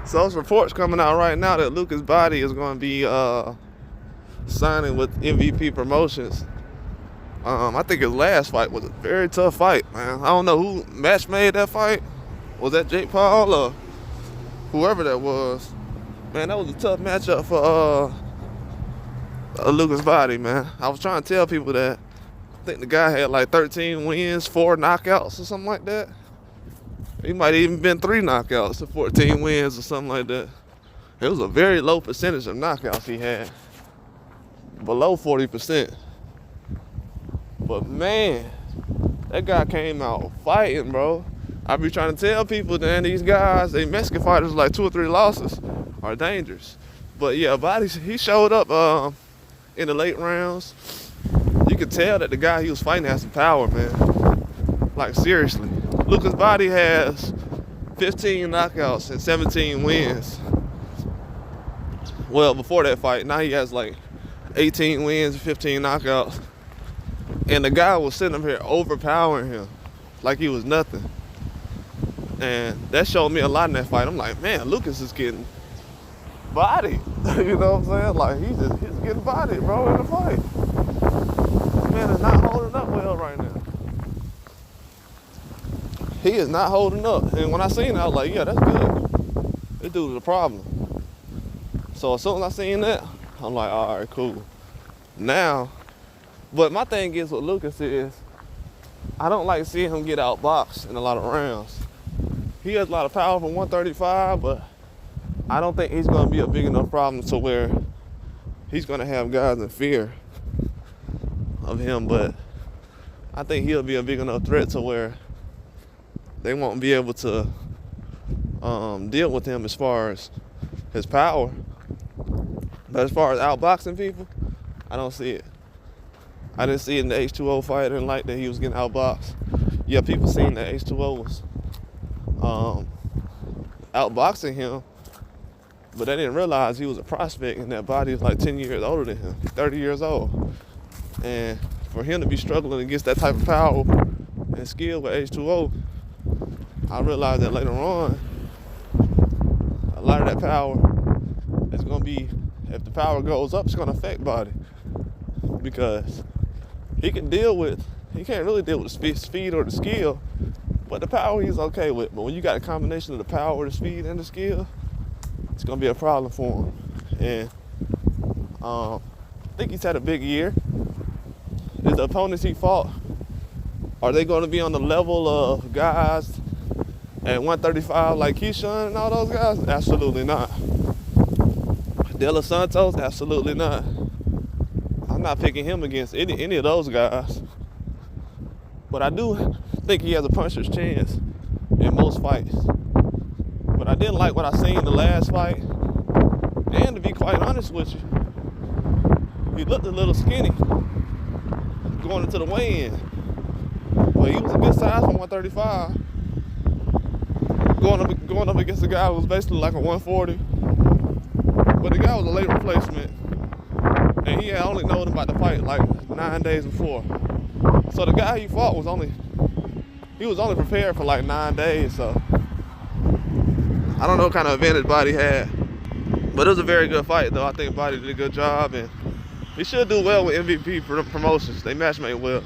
So there's reports coming out right now that Lucas Bahdi is going to be signing with MVP Promotions. I think his last fight was a very tough fight, man. I don't know who match made that fight. Was that Jake Paul or whoever that was? Man, that was a tough matchup for Lucas Bahdi, man. I was trying to tell people that I think the guy had like 13 wins, 4 knockouts or something like that. He might have even been 3 knockouts to 14 wins or something like that. It was a very low percentage of knockouts he had. Below 40%. But man, that guy came out fighting, bro. I be trying to tell people that these guys, they Mexican fighters like 2 or 3 losses are dangerous. But yeah, Bahdi, he showed up in the late rounds. You could tell that the guy he was fighting had some power, man. Like seriously. Lucas Bahdi has 15 knockouts and 17 wins. Well, before that fight, now he has like 18 wins and 15 knockouts. And the guy was sitting up here overpowering him like he was nothing. And that showed me a lot in that fight. I'm like, man, Lucas is getting bodied. You know what I'm saying? Like, he's getting bodied, bro, in the fight. Man is not holding up well right now. He is not holding up. And when I seen it, I was like, yeah, that's good. This dude is a problem. So as soon as I seen that, I'm like, all right, cool. Now, but my thing is with Lucas is, I don't like seeing him get outboxed in a lot of rounds. He has a lot of power from 135, but I don't think he's going to be a big enough problem to where he's going to have guys in fear of him. But I think he'll be a big enough threat to where they won't be able to deal with him as far as his power. But as far as outboxing people, I don't see it. I didn't see it in the H2O fight. I didn't like that he was getting outboxed. Yeah, people seen that H2O was outboxing him, but they didn't realize he was a prospect and that Bahdi was like 10 years older than him, 30 years old. And for him to be struggling against that type of power and skill with H2O, I realized that later on, a lot of that power is going to be, if the power goes up, it's going to affect Bahdi. Because he can't really deal with the speed or the skill, but the power he's okay with. But when you got a combination of the power, the speed, and the skill, it's going to be a problem for him. And I think he's had a big year. The opponents he fought, are they going to be on the level of guys at 135 like Keyshawn and all those guys? Absolutely not. De Los Santos? Absolutely not. I'm not picking him against any of those guys. But I do think he has a puncher's chance in most fights. But I didn't like what I seen in the last fight. And to be quite honest with you, he looked a little skinny going into the weigh-in. But he was a good size for 135. Going up against a guy who was basically like a 140. But the guy was a late replacement. And he had only known about the fight like 9 days before. So the guy he fought was only prepared for like 9 days. So I don't know what kind of advantage Bahdi had. But it was a very good fight though. I think Bahdi did a good job and he should do well with MVP Promotions. They matchmake well.